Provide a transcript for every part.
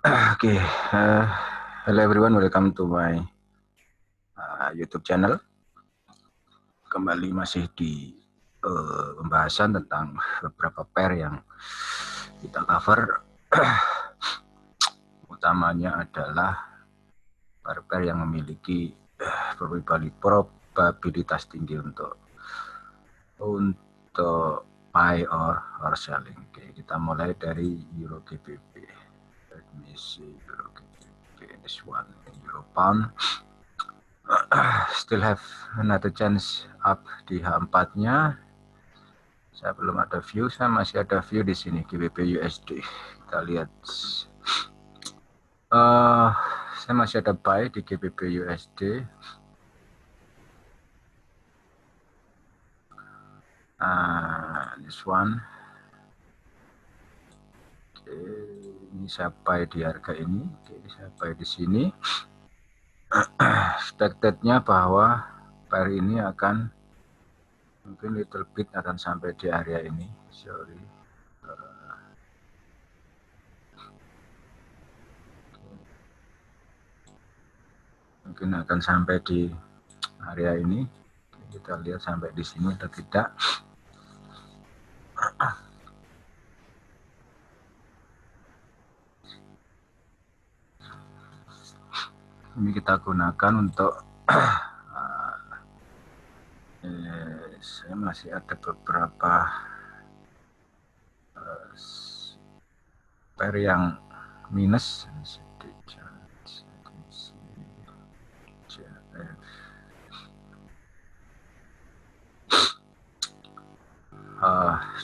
Okay, hello everyone, welcome to my YouTube channel. Kembali masih di pembahasan tentang beberapa pair yang kita cover. Utamanya adalah pair-pair yang memiliki probabilitas tinggi untuk buy or selling. Oke, kita mulai dari Euro GBP. Let me see Euro GBP. This one Euro Pound. Still have another chance up di H4-nya. Saya belum ada view, saya masih ada view di sini GBP USD. Kita lihat. Saya masih ada buy di GBP USD. This one. Oke, ini saya buy di harga ini. Oke, saya buy di sini. Expected-nya bahwa pair ini akan mungkin little bit akan sampai di area ini. Sorry. Mungkin akan sampai di area ini. Kita lihat sampai di sini atau tidak. Ini kita gunakan untuk saya masih ada beberapa pair yang minus.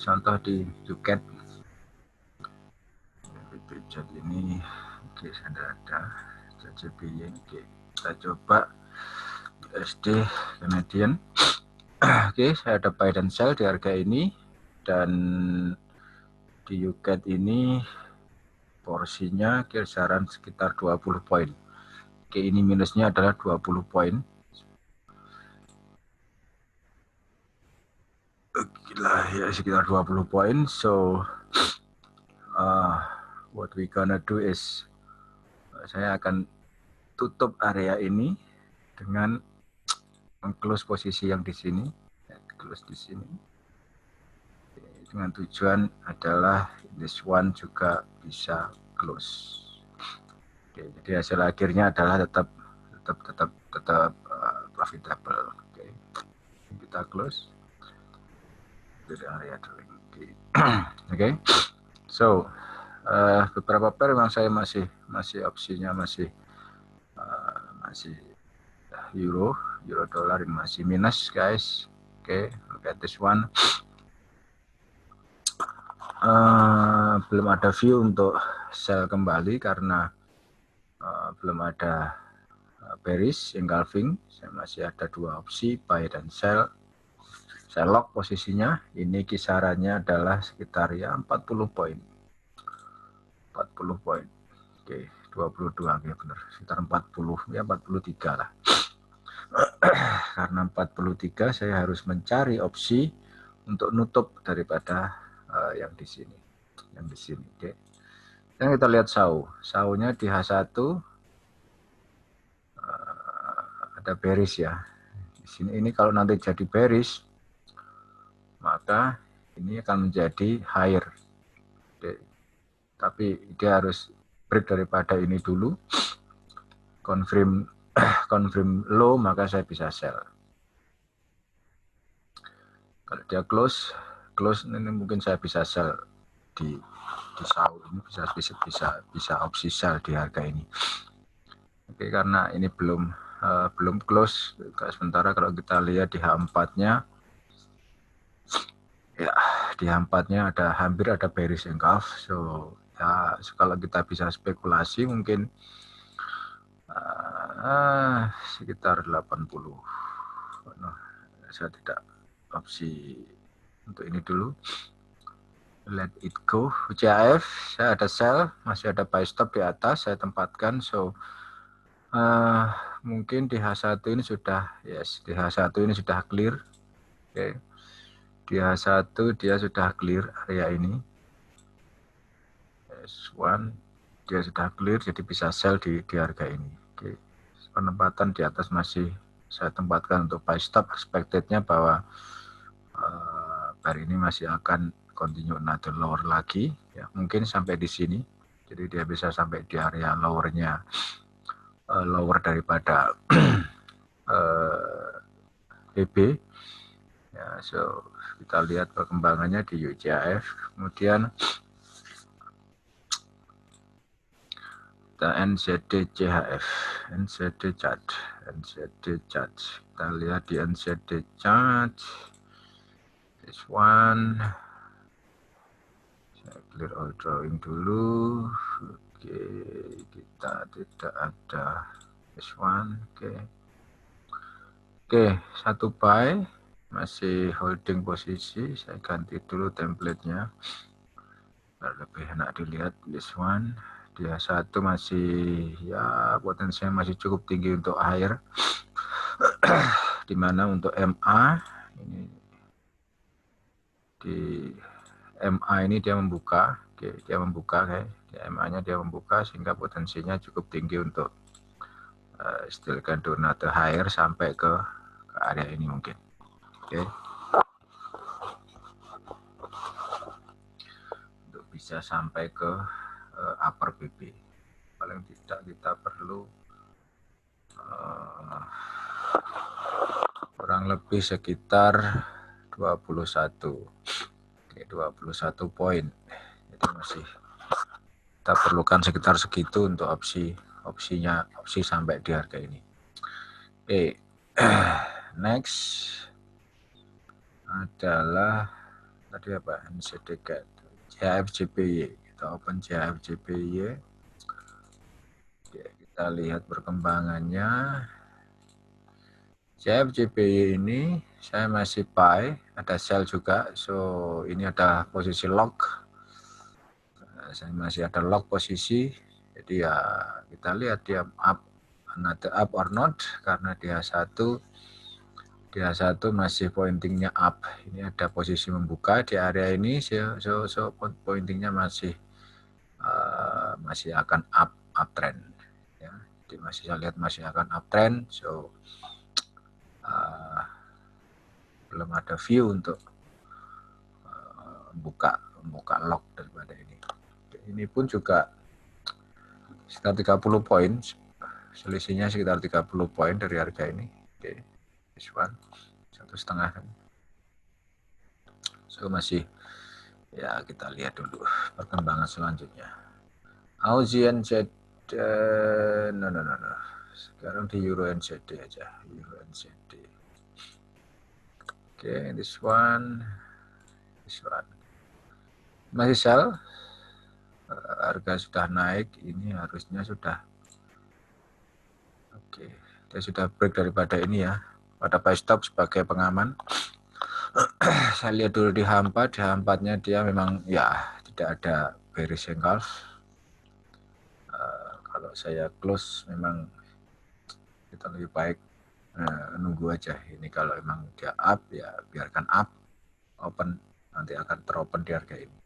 Contoh di Juket ini, oke, ada JJB, oke, kita coba USD Canadian. Oke, saya ada buy dan sell di harga ini, dan di Juket ini porsinya kisaran sekitar 20 poin. Oke, ini minusnya adalah 20 poin. Gila ya, sekitar 20 poin. So what we gonna do is saya akan tutup area ini dengan close posisi yang di sini, close di sini. Dengan tujuan adalah this one juga bisa close. Oke, jadi hasil akhirnya adalah tetap profitable. Oke, kita close dari area trading. Oke, so beberapa pair yang saya masih opsinya masih euro dollar ini masih minus, guys. Oke, look at this one. Belum ada view untuk sell kembali karena belum ada bearish engulfing. Saya masih ada dua opsi, buy dan sell. Saya lock posisinya. Ini kisarannya adalah sekitar ya 40 poin. 40 poin. Oke, 22 ya benar. Sekitar 40 ya 43 lah. Karena 43 saya harus mencari opsi untuk nutup daripada yang di sini. Yang di sini, oke. Dan kita lihat SAU-nya di H1 ada bearish ya. Di sini ini kalau nanti jadi bearish, maka ini akan menjadi higher. Oke. Tapi dia harus break daripada ini dulu, confirm low, maka saya bisa sell. Kalau dia close ini mungkin saya bisa sell di SAU ini, bisa opsi sell di harga ini. Oke, karena ini belum close. Sementara kalau kita lihat di H4-nya, ya di H4-nya hampir ada bearish engulf. So ya, kalau kita bisa spekulasi mungkin sekitar 80. Saya tidak opsi untuk ini dulu. Let it go. UCAF saya ada sell, masih ada buy stop di atas saya tempatkan. So mungkin di H1 ini sudah di H1 ini sudah clear. Oke. Di H1 dia sudah clear area ini. S1 dia sudah clear, jadi bisa sell di harga ini. Oke. Penempatan di atas masih saya tempatkan untuk buy stop, expected-nya bahwa hari ini masih akan continue another lower lagi, ya mungkin sampai di sini. Jadi dia bisa sampai di area lowernya, lower daripada BB. Ya, so kita lihat perkembangannya di UCAF. Kemudian kita NZD CHF, NZD chart, NZD chart. Kita lihat di NZD chart. This one. Saya clear all drawing dulu. Oke, kita tidak ada this one. Oke, satu buy, masih holding posisi. Saya ganti dulu template-nya biar lebih enak dilihat. This one, dia satu masih ya potensinya masih cukup tinggi untuk higher. Dimana untuk MA ini di MA ini dia membuka, oke, dia membuka kayak di MA-nya dia membuka sehingga potensinya cukup tinggi untuk istilahkan donate higher sampai ke area ini mungkin. Oke. Untuk bisa sampai ke upper BB. Paling tidak kita perlu kurang lebih sekitar 21. Oke, 21 poin. Jadi masih kita perlukan sekitar segitu untuk opsi sampai di harga ini. Oke. Next adalah tadi apa? NZD CAD, CHF-JPY. Kita open CHF-JPY. Oke, kita lihat perkembangannya. CHF-JPY ini saya masih buy, ada sell juga. So ini ada posisi lock. Saya masih ada lock posisi. Jadi ya kita lihat dia up, another up or not, karena dia satu masih pointingnya up. Ini ada posisi membuka di area ini, so pointingnya masih akan uptrend. Ya, jadi masih saya lihat masih akan uptrend. So belum ada view untuk buka lock daripada ini. Ini pun juga sekitar 30 poin, selisihnya sekitar 30 poin dari harga ini. Oke, this one 1,5 kan. So masih ya kita lihat dulu perkembangan selanjutnya. Aussie NZD, no. Sekarang di Euro NZD aja, Euro NZD. Oke, this one. Masih sell. Harga sudah naik, ini harusnya sudah. Oke, dia sudah break daripada ini ya. Pada buy stop sebagai pengaman. Saya lihat dulu di H4, di H4-nya dia memang ya tidak ada bearish engulf. Kalau saya close memang kita lebih baik nunggu aja. Ini kalau memang dia up ya biarkan up, open nanti akan teropen di harga ini.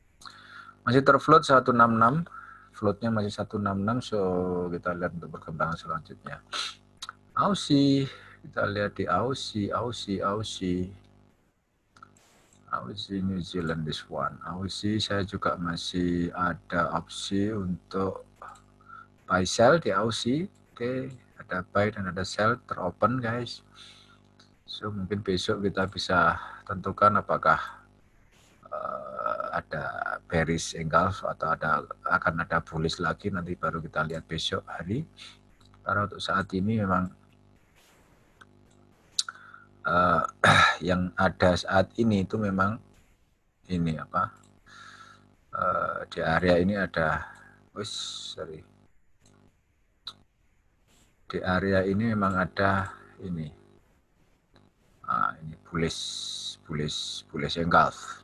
Masih terfloat 166, floatnya masih 166, so kita lihat untuk perkembangan selanjutnya. Aussie, kita lihat di Aussie New Zealand, this one. Aussie saya juga masih ada opsi untuk buy sell di Aussie. Oke, ada buy dan ada sell teropen guys. So mungkin besok kita bisa tentukan apakah ada bearish engulf atau akan ada bullish lagi, nanti baru kita lihat besok hari. Karena untuk saat ini memang yang ada saat ini itu memang ini apa, di area ini ada di area ini memang ada ini bullish engulf.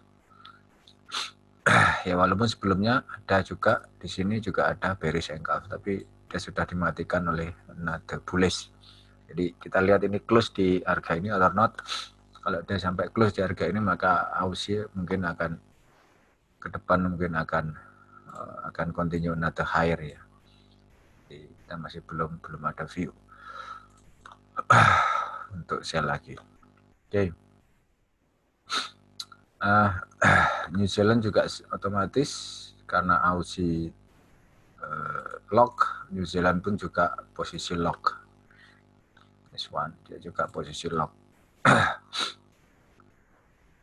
Ya walaupun sebelumnya ada juga di sini juga ada bearish engulf, tapi dia sudah dimatikan oleh another bullish. Jadi kita lihat ini close di harga ini or not. Kalau dia sampai close di harga ini maka Aussie mungkin akan ke depan mungkin akan continue another higher ya. kita masih belum ada view untuk sell lagi. Oke. New Zealand juga otomatis karena Aussie lock, New Zealand pun juga posisi lock. This one dia juga posisi lock.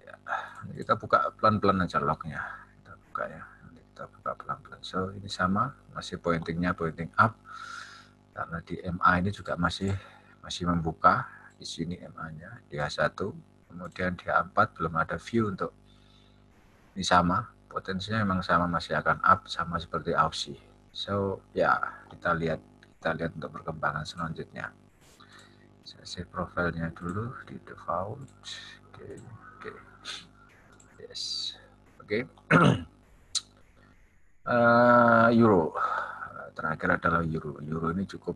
Ya, kita buka pelan-pelan aja locknya. Kita buka ya. Kita buka pelan-pelan. So ini sama, masih pointingnya pointing up. Karena di MA ini juga masih membuka. Di sini MA-nya di H1, kemudian di H4 belum ada view untuk ini sama, potensinya memang sama, masih akan up sama seperti Aussie. So ya kita lihat untuk perkembangan selanjutnya. Saya save profilnya dulu di default. Oke. Yes. Oke. Euro. Terakhir adalah euro. Euro ini cukup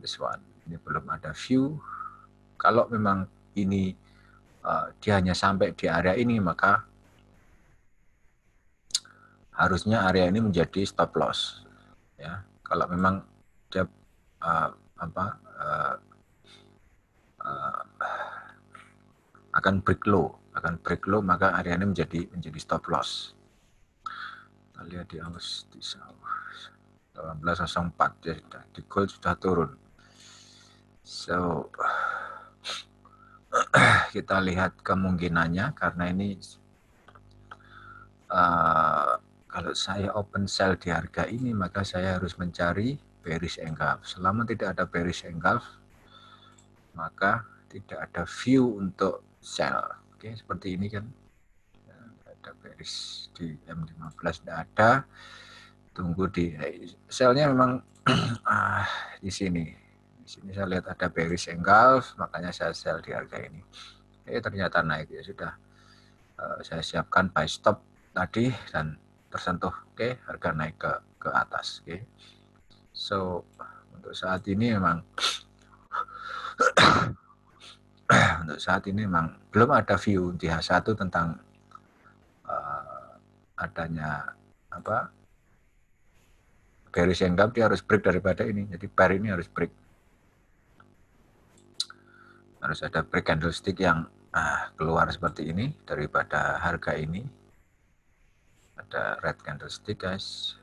this one. Ini belum ada view. Kalau memang ini dia hanya sampai di area ini, maka harusnya area ini menjadi stop loss. Ya, kalau memang dia akan break low, maka area ini menjadi stop loss. Kita lihat di Aus di 1804 ya, di gold sudah turun. So kita lihat kemungkinannya, karena ini kalau saya open sell di harga ini, maka saya harus mencari bearish engulf. Selama tidak ada bearish engulf, maka tidak ada view untuk sell. Oke, seperti ini kan. Ada bearish di M15 tidak ada. Tunggu di sellnya memang di sini. Di sini saya lihat ada bearish engulf, makanya saya sell di harga ini. Ternyata naik ya sudah. Saya siapkan buy stop tadi dan tersentuh. Oke, harga naik ke atas. Oke. So untuk saat ini memang belum ada view di H1 tentang adanya bearish engulf. Dia harus break daripada ini. Jadi pair ini harus break. Harus ada break candlestick yang keluar seperti ini daripada harga ini. Ada red candlestick guys.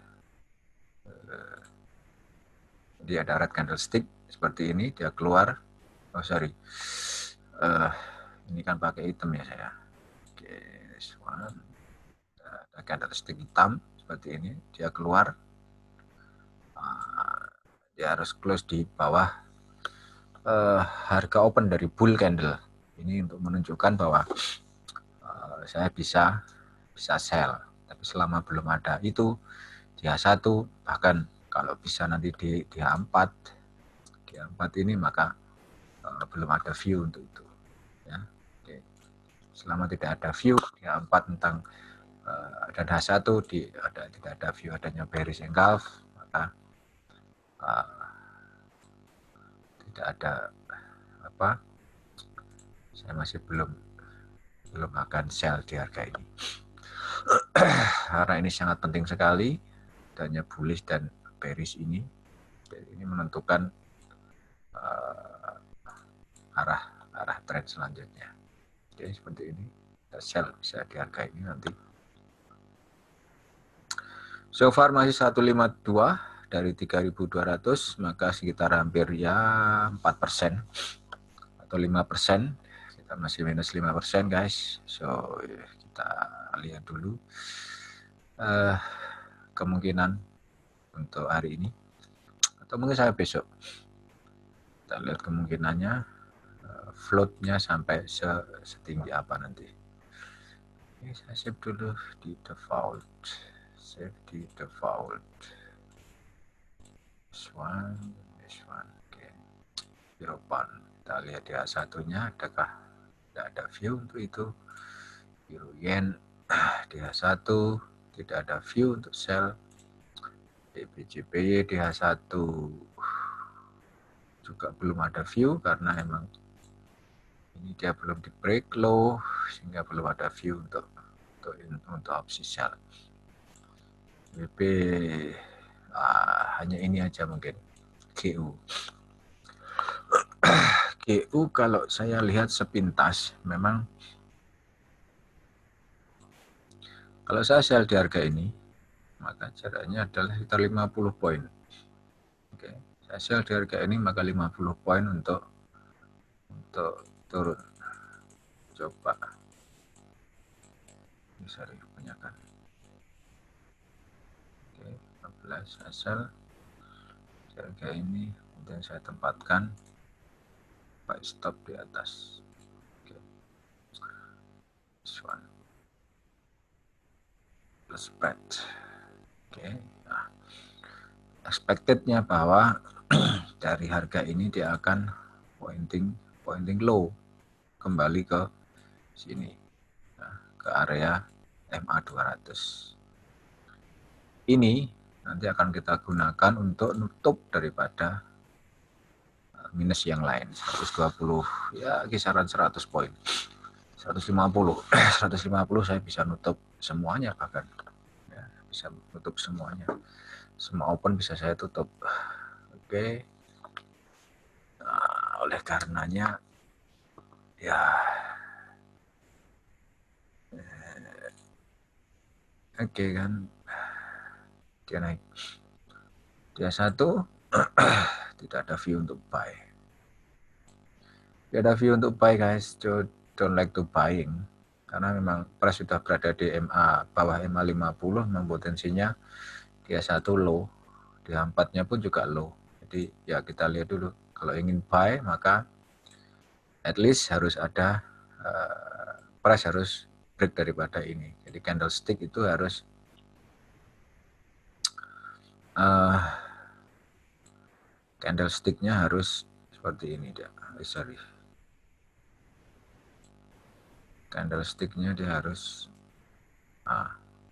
Jadi ada red candlestick seperti ini, dia keluar. Oh sorry, ini kan pakai hitam ya saya. Oke, this one. Ada candlestick hitam seperti ini, dia keluar. Dia harus close di bawah harga open dari bull candle. Ini untuk menunjukkan bahwa saya bisa sell. Tapi selama belum ada itu di H1, bahkan kalau bisa nanti di H4 ini, maka belum ada view untuk itu ya. Oke. Selama tidak ada view di H4 tentang dan H1 tidak ada view adanya bearish engulf, maka tidak ada saya masih belum akan sell di harga ini. Karena ini sangat penting sekali adanya bullish dan bearish ini. Jadi ini menentukan arah tren selanjutnya. Oke, seperti ini. Kita sell bisa di harga ini nanti. So far masih 152 dari 3.200, maka sekitar hampir ya 4% atau 5%. Kita masih minus 5% guys. So kita lihat dulu kemungkinan untuk hari ini, atau mungkin saya besok. Kita lihat kemungkinannya, floatnya sampai setinggi apa nanti. Oke, saya save dulu di default. Save di default. This one. Oke. Europan. Kita lihat ya satunya, adakah tidak ada view untuk itu. Euro yen di H1 tidak ada view untuk sell. DBJPY di H1 juga belum ada view karena emang ini dia belum di break low, sehingga belum ada view untuk opsi sell. WP hanya ini aja mungkin GU. GU kalau saya lihat sepintas memang kalau saya sell di harga ini maka jaraknya adalah sekitar 50 poin. Oke, saya sell di harga ini maka 50 poin untuk turun. Coba bisa dibanyakan. Oke, 14 saya sell di harga ini, kemudian saya tempatkan buy stop di atas. Oke, this one plus spread. Oke, nah, expectednya bahwa dari harga ini dia akan pointing low kembali ke sini, nah, ke area MA 200. Ini nanti akan kita gunakan untuk nutup daripada minus yang lain. 120 ya kisaran 100 poin, 150 150 saya bisa nutup semuanya, bahkan ya, bisa nutup semuanya, semua open bisa saya tutup. Oke, nah, oleh karenanya ya oke kan dia naik, dia satu tidak ada view untuk buy, tidak ada view untuk buy guys. Don't like to buying karena memang price sudah berada di MA bawah MA 50, memang potensinya dia satu low, dia 4-nya pun juga low. Jadi ya kita lihat dulu, kalau ingin buy maka at least harus ada price harus break daripada ini. Jadi candlestick itu harus candlesticknya harus seperti ini dia. Sorry, candlesticknya dia harus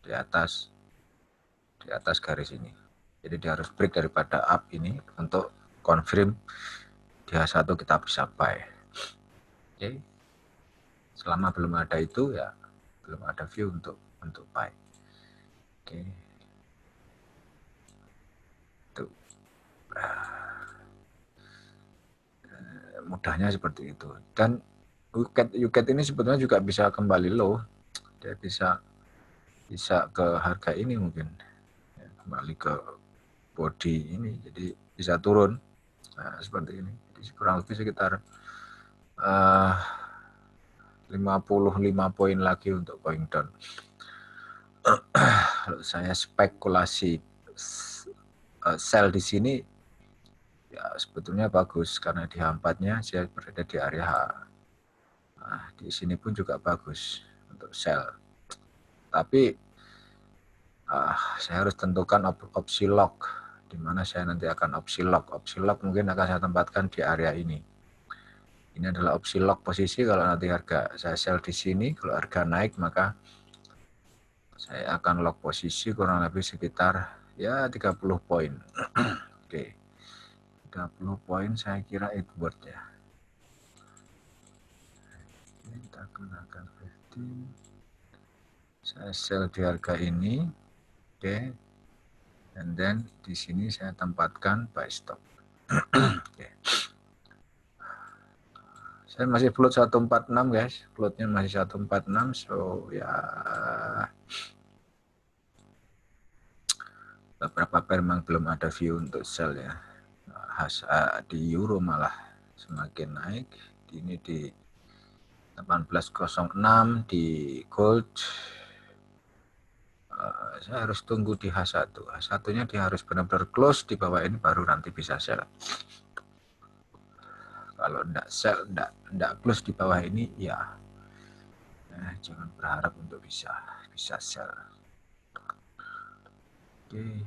di atas garis ini. Jadi dia harus break daripada up ini untuk confirm di H1 kita bisa buy. Oke. Selama belum ada itu ya belum ada view untuk buy. Oke. Itu mudahnya seperti itu. Dan UCAT ini sebetulnya juga bisa kembali low. Dia bisa ke harga ini mungkin. Ya, kembali ke body ini, jadi bisa turun. Nah, seperti ini. Jadi kurang lebih sekitar 55 poin lagi untuk going down. Kalau saya spekulasi sell di sini ya sebetulnya bagus karena di H4-nya saya berada di area H. Nah, di sini pun juga bagus untuk sell. Tapi saya harus tentukan opsi lock, di mana saya nanti akan opsi lock. Opsi lock mungkin akan saya tempatkan di area ini. Ini adalah opsi lock posisi. Kalau nanti harga saya sell di sini, kalau harga naik maka saya akan lock posisi kurang lebih sekitar ya 30 poin. Oke. 30 poin saya kira it worth ya. Kita gunakan 15. Saya sell di harga ini. Oke. And then di sini saya tempatkan buy stop. Oke. Saya masih float 146 guys, floatnya masih 146, so ya beberapa pair memang belum ada view untuk sell ya. Di euro malah semakin naik, ini di 1806 di gold. Saya harus tunggu di H1. H1-nya dia harus benar-benar close di bawah ini baru nanti bisa sell. Kalau enggak sell, enggak close di bawah ini ya jangan berharap untuk bisa sell. Oke.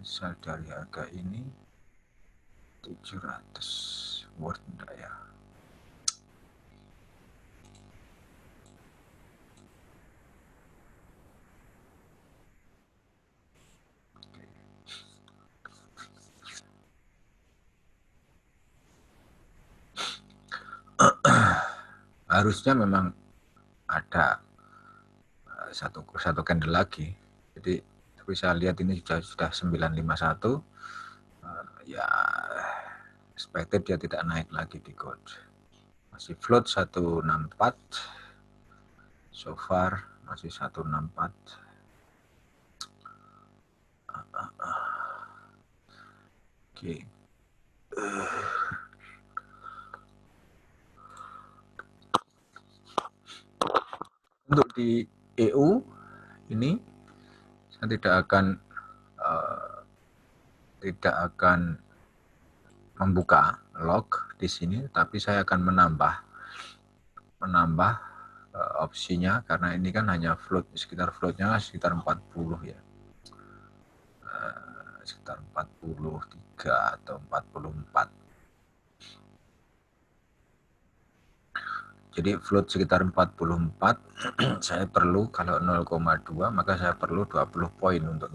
sell dari harga ini 700 worth enggak ya? Harusnya memang ada satu candle lagi. Jadi tapi saya lihat ini sudah 951. Ya expected dia tidak naik lagi di gold. Masih float 164. So far masih 164. Oke. Untuk di EU ini saya tidak akan membuka lock di sini, tapi saya akan menambah opsinya karena ini kan hanya float, floatnya sekitar 40 ya. Sekitar 43 atau 44. Jadi float sekitar 44, saya perlu kalau 0,2 maka saya perlu 20 poin untuk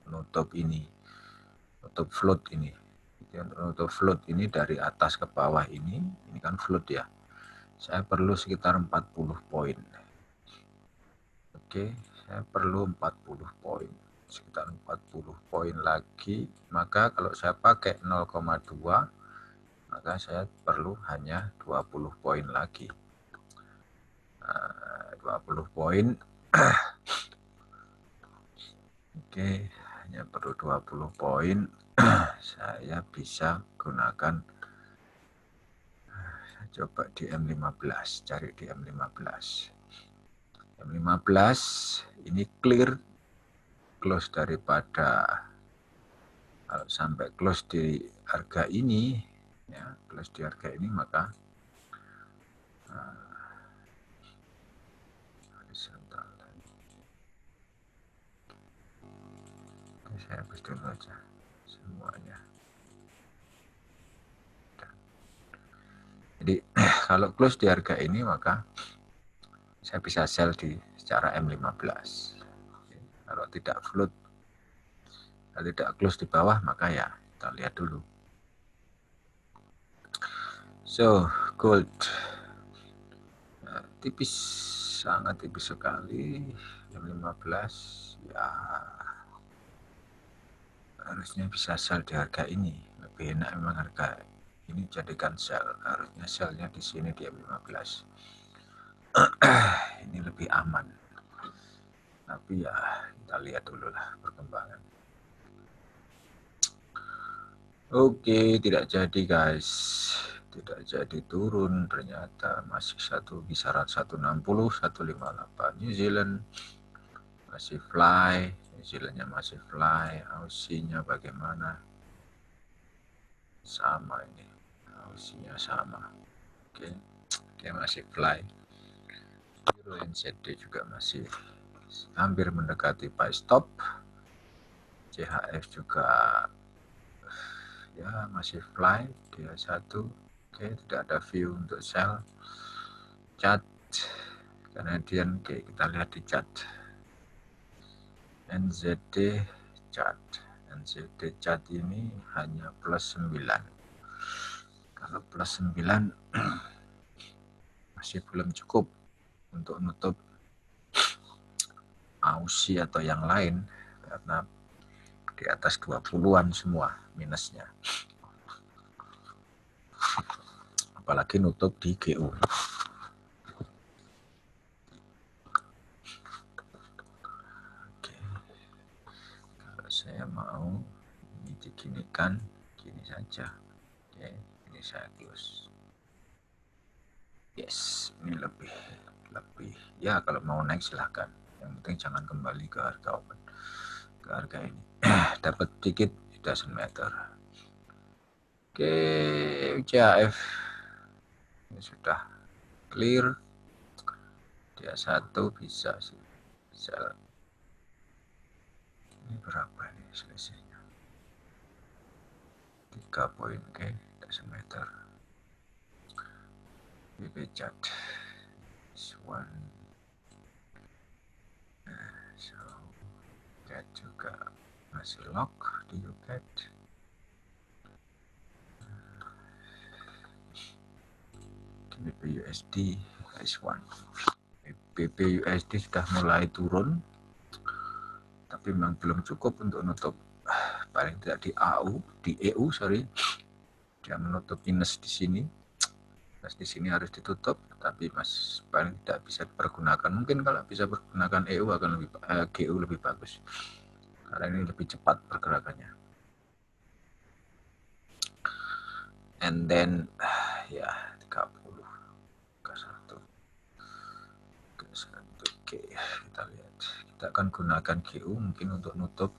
nutup ini. Nutup float ini. Nutup float ini dari atas ke bawah ini kan float ya. Saya perlu sekitar 40 poin. Oke, saya perlu 40 poin. Sekitar 40 poin lagi, maka kalau saya pakai 0,2 maka saya perlu hanya 20 poin lagi. 20 poin. Oke, hanya perlu 20 poin. Saya bisa gunakan, coba di M15, cari di M15. M15 ini clear close daripada, kalau sampai close di harga ini ya, close di harga ini maka horizontal. Saya hapus dulu aja semuanya. Jadi kalau close di harga ini maka saya bisa sell di secara M15. Kalau tidak float, kalau tidak close di bawah maka ya kita lihat dulu. So gold tipis, sangat tipis sekali. M15 ya harusnya bisa sell di harga ini. Lebih enak memang harga ini jadikan sell. Harusnya sellnya di sini di M15. Ini lebih aman. Tapi ya kita lihat dulu lah perkembangan. Oke, tidak jadi guys. Tidak jadi turun, ternyata masih satu kisaran 160, 158. New Zealand masih fly, New Zealandnya masih fly. Aussienya bagaimana? Sama ini, Aussienya sama. Oke, dia masih fly. Euro NZD juga masih hampir mendekati buy stop. CHF juga ya masih fly, dia satu. Oke, tidak ada view untuk sell. Chart Canadian, oke, kita lihat di chart NZD chart. NZD chart ini hanya plus 9. Kalau plus 9 masih belum cukup untuk nutup Aussie atau yang lain karena di atas 20-an semua minusnya. Apalagi nutup di GU. Oke. Kalau saya mau ini diginikan, gini saja. Oke, ini saya close. Yes, ini lebih ya, kalau mau naik silahkan. Yang penting jangan kembali ke harga open, ke harga ini. Dapat dikit, it doesn't matter. Oke, CHF ini sudah clear. Dia satu bisa sell Ini berapa ini selisihnya? 3 poin, oke, decimeter. BP chart. This one. So, get juga masih lock di UCAD. BPUSD S1. BPUSD sudah mulai turun, tapi memang belum cukup untuk nutup, paling tidak di EU, sorry, dia menutup minus di sini. Plus di sini harus ditutup, tapi mas paling tidak bisa dipergunakan. Mungkin kalau bisa pergunakan EU akan lebih GU lebih bagus, karena ini lebih cepat pergerakannya. And then ya 30 ke 1 oke, kita lihat. Kita akan gunakan GU mungkin untuk nutup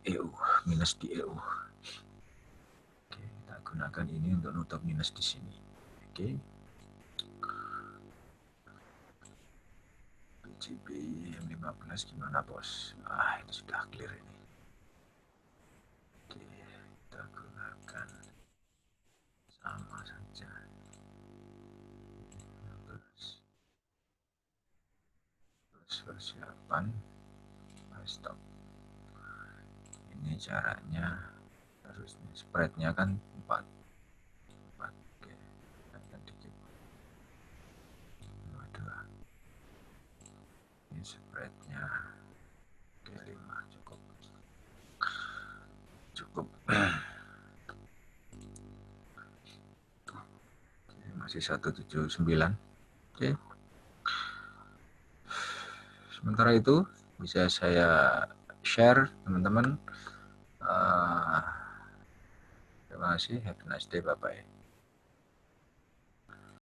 EU, minus di EU. Oke, kita gunakan ini untuk nutup minus di sini. Oke. BJB M15 gimana bos? Itu sudah clear ini. Oke, kita gunakan sama saja. Terus persiapan stop. Ini caranya harusnya spreadnya kan 4. Oke, agak dikit. 2. Ini spreadnya oke 5 cukup. Oke, masih 179. Oke. Sementara itu bisa saya share teman-teman. Terima kasih, have a nice day, bye bye.